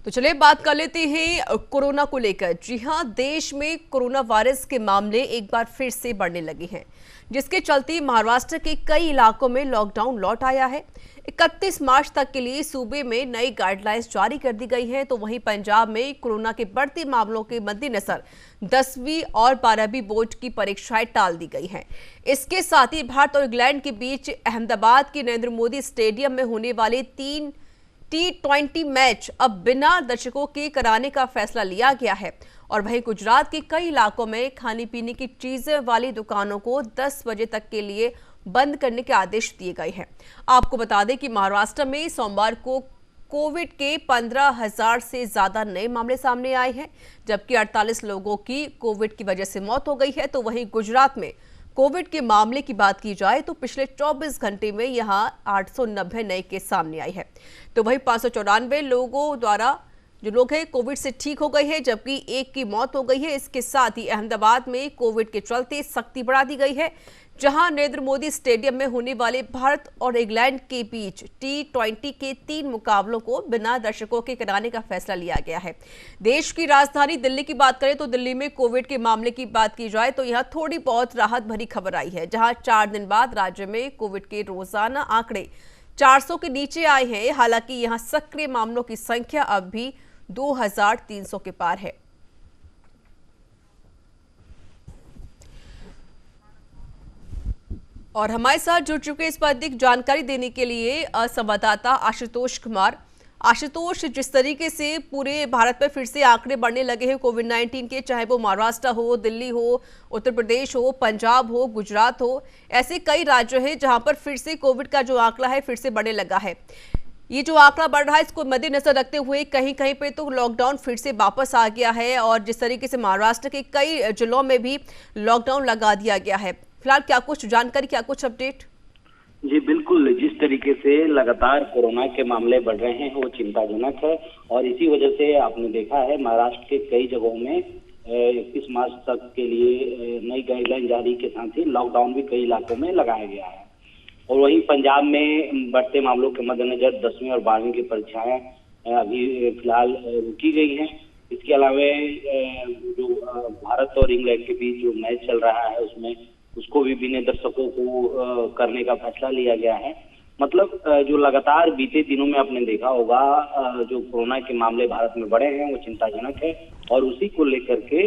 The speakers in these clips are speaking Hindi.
तो चलिए बात कर लेते हैं कोरोना को लेकर। जी हां, देश में कोरोना वायरस के मामले एक बार फिर से बढ़ने लगे हैं, जिसके चलते महाराष्ट्र के कई इलाकों में लॉकडाउन लौट आया है। 31 मार्च तक के लिए सूबे में नई गाइडलाइंस जारी कर दी गई हैं। तो वहीं पंजाब में कोरोना के बढ़ते मामलों के मद्देनजर 10वीं और 12वीं बोर्ड की परीक्षाएं टाल दी गई हैं। इसके साथ ही भारत और इंग्लैंड के बीच अहमदाबाद के नरेंद्र मोदी स्टेडियम में होने वाले 3 T20 मैच अब बिना दर्शकों के कराने का फैसला लिया गया है। और वहीं गुजरात के कई इलाकों में खाने पीने की चीजें वाली दुकानों को 10 बजे तक के लिए बंद करने के आदेश दिए गए हैं। आपको बता दें कि महाराष्ट्र में सोमवार को कोविड के 15,000 से ज्यादा नए मामले सामने आए हैं, जबकि 48 लोगों की कोविड की वजह से मौत हो गई है। तो वहीं गुजरात में कोविड के मामले की बात की जाए तो पिछले 24 घंटे में यहां 890 नए केस सामने आए हैं। तो वहीं 594 लोगों द्वारा जो लोग हैं कोविड से ठीक हो गए हैं, जबकि एक की मौत हो गई है। इसके साथ ही अहमदाबाद में कोविड के चलते सख्ती बढ़ा दी गई है, जहां नरेंद्र मोदी स्टेडियम में होने वाले भारत और इंग्लैंड के बीच T20 के 3 मुकाबलों को बिना दर्शकों के कराने का फैसला लिया गया है। देश की राजधानी दिल्ली की बात करें तो दिल्ली में कोविड के मामले की बात की जाए तो यहां थोड़ी बहुत राहत भरी खबर आई है, जहां 4 दिन बाद राज्य में कोविड के रोजाना आंकड़े 400 के नीचे आए हैं। हालांकि यहां सक्रिय मामलों की संख्या अब भी 2300 के पार है। और हमारे साथ जुड़ चुके इस पर अधिक जानकारी देने के लिए संवाददाता आशुतोष कुमार। आशुतोष, जिस तरीके से पूरे भारत में फिर से आंकड़े बढ़ने लगे हैं कोविड-19 के, चाहे वो महाराष्ट्र हो, दिल्ली हो, उत्तर प्रदेश हो, पंजाब हो, गुजरात हो, ऐसे कई राज्य हैं जहां पर फिर से कोविड का जो आंकड़ा है फिर से बढ़ने लगा है। ये जो आंकड़ा बढ़ रहा है इसको मद्देनजर रखते हुए कहीं कहीं पे तो लॉकडाउन फिर से वापस आ गया है, और जिस तरीके से महाराष्ट्र के कई जिलों में भी लॉकडाउन लगा दिया गया है। फिलहाल क्या कुछ जानकारी, क्या कुछ अपडेट? जी बिल्कुल, जिस तरीके से लगातार कोरोना के मामले बढ़ रहे हैं वो चिंताजनक है, और इसी वजह से आपने देखा है महाराष्ट्र के कई जगहों में 31 मार्च तक के लिए नई गाइडलाइन जारी के साथ ही लॉकडाउन भी कई इलाकों में लगाया गया है। और वहीं पंजाब में बढ़ते मामलों के मद्देनजर 10वीं और 12वीं की परीक्षाएं अभी फिलहाल रुकी गई हैं। इसके अलावा जो भारत और इंग्लैंड के बीच जो मैच चल रहा है उसको भी बिना दर्शकों को करने का फैसला लिया गया है। मतलब जो लगातार बीते दिनों में आपने देखा होगा जो कोरोना के मामले भारत में बढ़े हैं वो चिंताजनक है, और उसी को लेकर के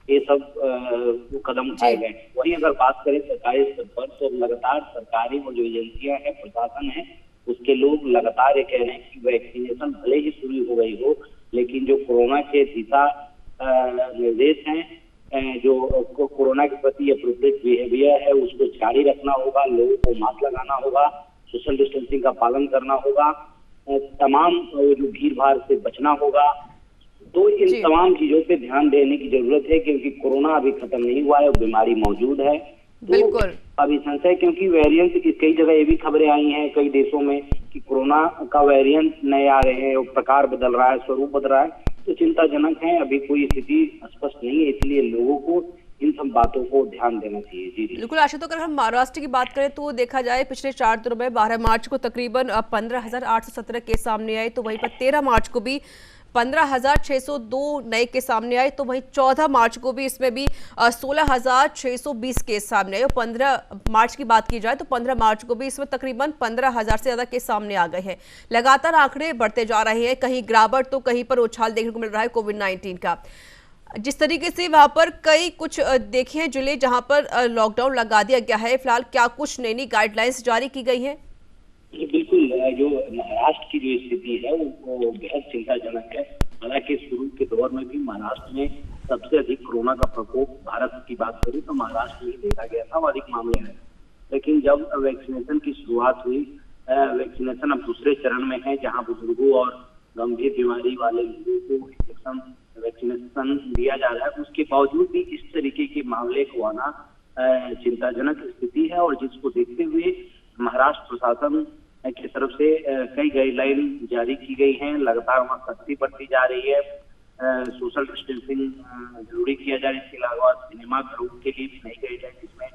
ये सब कदम उठाए गए। वहीं अगर बात करें सरकारी स्तर पर तो लगातार सरकारी और जो एजेंसियां हैं, प्रशासन है, उसके लोग लगातार ये कह रहे हैं कि वैक्सीनेशन भले ही शुरू हो गई हो, लेकिन जो कोरोना के दिशा निर्देश हैं, जो कोरोना के प्रति अप्रोप्रिएट बिहेवियर है उसको जारी रखना होगा, लोगों को मास्क लगाना होगा, सोशल डिस्टेंसिंग का पालन करना होगा, तमाम जो भीड़ भाड़ से बचना होगा। तो इन तमाम चीजों पे ध्यान देने की जरूरत है, क्योंकि कोरोना अभी खत्म नहीं हुआ है, बीमारी मौजूद है। बिल्कुल। तो अभी संशय, क्योंकि वेरिएंट की कई जगह ये भी खबरें आई हैं कई देशों में कि कोरोना का वेरिएंट नए आ रहे हैं, प्रकार बदल रहा है, स्वरूप बदल रहा है, तो चिंताजनक है। अभी कोई स्थिति स्पष्ट नहीं है, इसलिए लोगों को इन सब बातों को ध्यान देना चाहिए। जी बिल्कुल आशा, तो अगर हम महाराष्ट्र की बात करें तो देखा जाए पिछले 4 दिनों में 12 मार्च को तकरीबन 15,817 केस सामने आए, तो वहीं पर 13 मार्च को भी 15,602 नए केस सामने आए, तो वहीं 14 मार्च को भी इसमें भी 16,620 केस सामने आए। और 15 मार्च की बात की जाए तो 15 मार्च को भी इसमें तकरीबन 15,000 से ज्यादा केस सामने आ गए हैं। लगातार आंकड़े बढ़ते जा रहे हैं, कहीं गिरावट तो कहीं पर उछाल देखने को मिल रहा है कोविड-19 का। जिस तरीके से वहां पर कई कुछ देखे हैं जिले जहां पर लॉकडाउन लगा दिया गया है, फिलहाल क्या कुछ नई गाइडलाइंस जारी की गई है? बिल्कुल, जो महाराष्ट्र की जो स्थिति है वो बेहद चिंताजनक है। हालांकि शुरू के दौर में भी महाराष्ट्र में सबसे अधिक कोरोना का प्रकोप, भारत की बात करें तो महाराष्ट्र में देखा गया था, अधिक मामले हैं। लेकिन जब वैक्सीनेशन की शुरुआत हुई, वैक्सीनेशन अब दूसरे चरण में है, जहां बुजुर्गों और गंभीर बीमारी वाले लोगों को वैक्सीनेशन दिया जा रहा है, उसके बावजूद भी इस तरीके के मामले को आना चिंताजनक स्थिति है। और जिसको देखते हुए महाराष्ट्र प्रशासन की तरफ से कई गाइडलाइन जारी की गई हैं, लगातार वहाँ सख्ती बढ़ती जा रही है, सोशल डिस्टेंसिंग जरूरी किया जा रहा है। इसके अलावा सिनेमा घरों के लिए भी नई गाइडलाइन जिसमें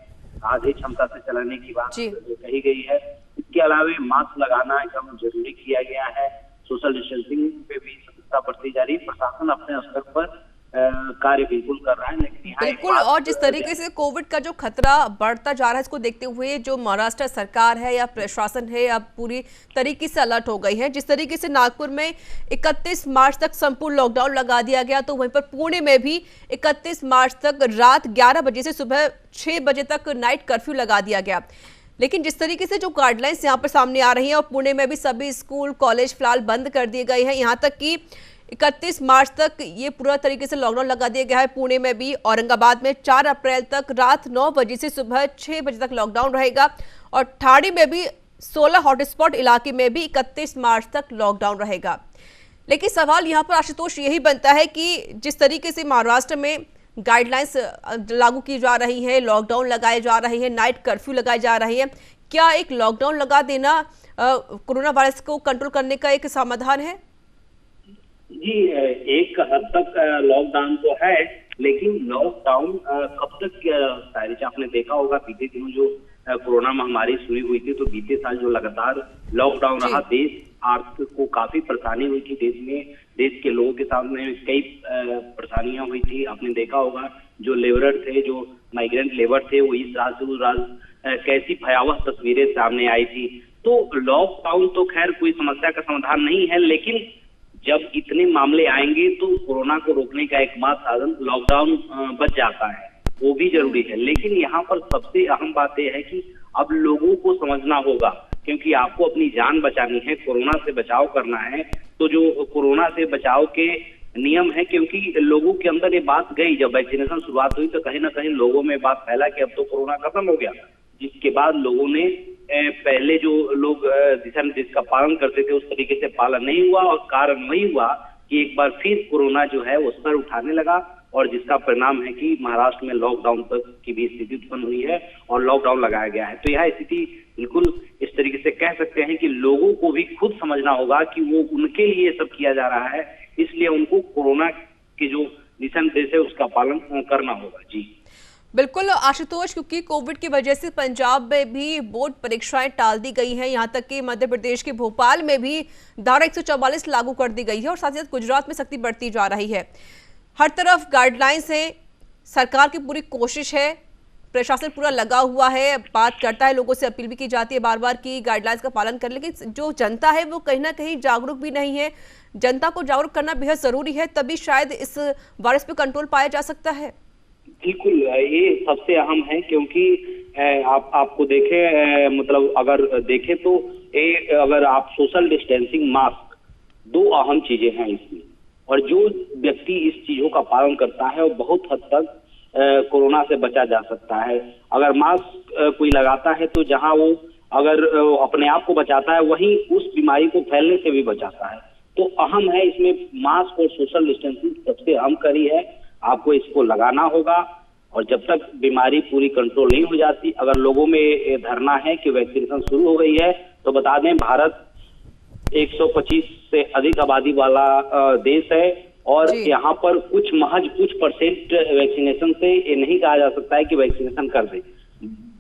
आधे क्षमता से चलाने की बात कही गई है। इसके अलावा मास्क लगाना एकदम जरूरी किया गया है, सोशल डिस्टेंसिंग पे भी सतर्कता बरती जा रही है। प्रशासन अपने स्तर पर कार्य बिल्कुल कर रहा है, लेकिन यहाँ एक बिल्कुल। बात और जिस तरीके से कोविड का जो खतरा बढ़ता जा रहा है, इसको देखते हुए जो महाराष्ट्र सरकार है या प्रशासन है अब पूरी तरीके से अलर्ट हो गई है। जिस तरीके से नागपुर में 31 मार्च तक संपूर्ण लॉकडाउन लगा दिया गया, तो वहीं पर पुणे में भी 31 मार्च तक रात 11 बजे से सुबह 6 बजे तक नाइट कर्फ्यू लगा दिया गया। लेकिन जिस तरीके से जो गाइडलाइंस यहाँ पर सामने आ रही हैं, और पुणे में भी सभी स्कूल कॉलेज फिलहाल बंद कर दिए गए हैं, यहाँ तक कि 31 मार्च तक ये पूरा तरीके से लॉकडाउन लगा दिया गया है। पुणे में भी, औरंगाबाद में 4 अप्रैल तक रात 9 बजे से सुबह 6 बजे तक लॉकडाउन रहेगा, और ठाणे में भी 16 हॉटस्पॉट इलाके में भी 31 मार्च तक लॉकडाउन रहेगा। लेकिन सवाल यहाँ पर आशुतोष यही बनता है कि जिस तरीके से महाराष्ट्र में गाइडलाइंस लागू की जा रही है, लॉकडाउन लगाए जा रहे हैं, नाइट कर्फ्यू लगाए जा रहे हैं, क्या एक लॉकडाउन लगा देना कोरोना वायरस को कंट्रोल करने का एक समाधान है? जी, एक हद तक लॉकडाउन तो है, लेकिन लॉकडाउन कब तक सारिच, आपने देखा होगा बीते दिनों जो कोरोना महामारी शुरू हुई थी, तो बीते साल जो लगातार लॉकडाउन रहा, देश आर्थिक को काफी परेशानी हुई थी। देश में, देश के लोगों के सामने कई परेशानियां हुई थी। आपने देखा होगा जो लेबरर थे, जो माइग्रेंट लेबर थे, वो इस राज्य से उस राज्य कैसी भयावह तस्वीरें सामने आई थी। तो लॉकडाउन तो खैर कोई समस्या का समाधान नहीं है, लेकिन जब इतने मामले आएंगे तो कोरोना को रोकने का एकमात्र साधन लॉकडाउन बच जाता है, वो भी जरूरी है। लेकिन यहाँ पर सबसे अहम बात यह है कि अब लोगों को समझना होगा, क्योंकि आपको अपनी जान बचानी है, कोरोना से बचाव करना है। तो जो कोरोना से बचाव के नियम है, क्योंकि लोगों के अंदर ये बात गई, जब वैक्सीनेशन शुरुआत हुई तो कहीं ना कहीं लोगों में बात फैला कि अब तो कोरोना खत्म हो गया, जिसके बाद लोगों ने पहले जो लोग दिशा निर्देश का पालन करते थे उस तरीके से पालन नहीं हुआ, और कारण वही हुआ कि एक बार फिर कोरोना जो है वो स्तर उठाने लगा, और जिसका परिणाम है कि महाराष्ट्र में लॉकडाउन तक की भी स्थिति उत्पन्न हुई है और लॉकडाउन लगाया गया है। तो यह स्थिति बिल्कुल इस तरीके से कह सकते हैं कि लोगों को भी खुद समझना होगा कि वो उनके लिए सब किया जा रहा है, इसलिए उनको कोरोना के जो दिशा निर्देश है उसका पालन करना होगा। जी बिल्कुल आशुतोष, क्योंकि कोविड की वजह से पंजाब में भी बोर्ड परीक्षाएं टाल दी गई हैं, यहाँ तक कि मध्य प्रदेश के भोपाल में भी धारा 144 लागू कर दी गई है, और साथ ही साथ गुजरात में सख्ती बढ़ती जा रही है। हर तरफ गाइडलाइंस है, सरकार की पूरी कोशिश है, प्रशासन पूरा लगा हुआ है, बात करता है, लोगों से अपील भी की जाती है बार बार कि गाइडलाइंस का पालन कर, लेकिन जो जनता है वो कहीं ना कहीं जागरूक भी नहीं है। जनता को जागरूक करना बेहद जरूरी है, तभी शायद इस वायरस पे कंट्रोल पाया जा सकता है। बिल्कुल, ये सबसे अहम है, क्योंकि आपको देखे, मतलब अगर देखे तो अगर आप सोशल डिस्टेंसिंग, मास्क, 2 अहम चीजें हैं इसमें, और जो व्यक्ति इस चीजों का पालन करता है वो बहुत हद तक कोरोना से बचा जा सकता है। अगर मास्क कोई लगाता है तो जहां वो अगर अपने आप को बचाता है, वहीं उस बीमारी को फैलने से भी बचाता है। तो अहम है इसमें मास्क और सोशल डिस्टेंसिंग सबसे अहम कड़ी है, आपको इसको लगाना होगा। और जब तक बीमारी पूरी कंट्रोल नहीं हो जाती, अगर लोगों में धरना है कि वैक्सीनेशन शुरू हो गई है, तो बता दें भारत 125 से अधिक आबादी वाला देश है, और यहाँ पर महज कुछ परसेंट वैक्सीनेशन से ये नहीं कहा जा सकता है कि वैक्सीनेशन कर दे।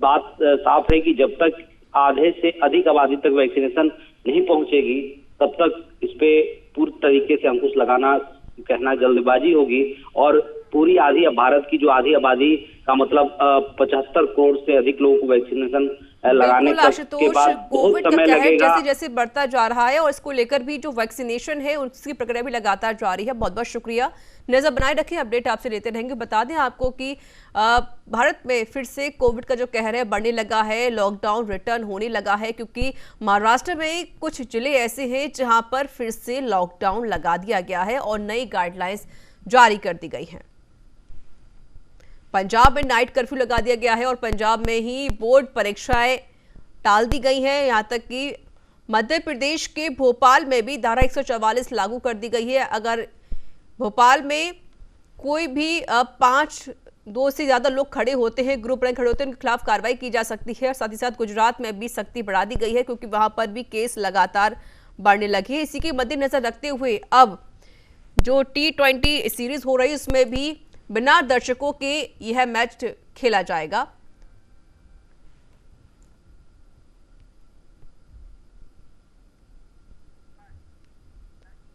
बात साफ है कि जब तक आधे से अधिक आबादी तक वैक्सीनेशन नहीं पहुंचेगी, तब तक इस पे पूरी तरीके से अंकुश लगाना कहना जल्दबाजी होगी। और पूरी आधी भारत की जो आधी आबादी का मतलब 75 करोड़ से अधिक लोगों को वैक्सीनेशन लगाने के बाद बहुत समय लगेगा। जैसे जैसे बढ़ता जा रहा है, और इसको लेकर भी जो वैक्सीनेशन है उसकी प्रक्रिया भी लगातार जारी है। बहुत बहुत शुक्रिया, नजर बनाए रखें, अपडेट आपसे लेते रहेंगे। बता दें आपको कि भारत में फिर से कोविड का जो कहर है बढ़ने लगा है, लॉकडाउन रिटर्न होने लगा है, क्योंकि महाराष्ट्र में कुछ जिले ऐसे हैं जहां पर फिर से लॉकडाउन लगा दिया गया है और नई गाइडलाइंस जारी कर दी गई हैं। पंजाब में नाइट कर्फ्यू लगा दिया गया है, और पंजाब में ही बोर्ड परीक्षाएं टाल दी गई हैं। यहां तक कि मध्य प्रदेश के भोपाल में भी धारा 144 लागू कर दी गई है। अगर भोपाल में कोई भी 2 से ज्यादा लोग खड़े होते हैं, ग्रुप रैंक खड़े होते हैं, उनके खिलाफ कार्रवाई की जा सकती है। साथ ही साथ गुजरात में भी सख्ती बढ़ा दी गई है, क्योंकि वहां पर भी केस लगातार बढ़ने लगे। इसी के मद्देनजर रखते हुए अब जो T20 सीरीज हो रही है उसमें भी बिना दर्शकों के यह मैच खेला जाएगा।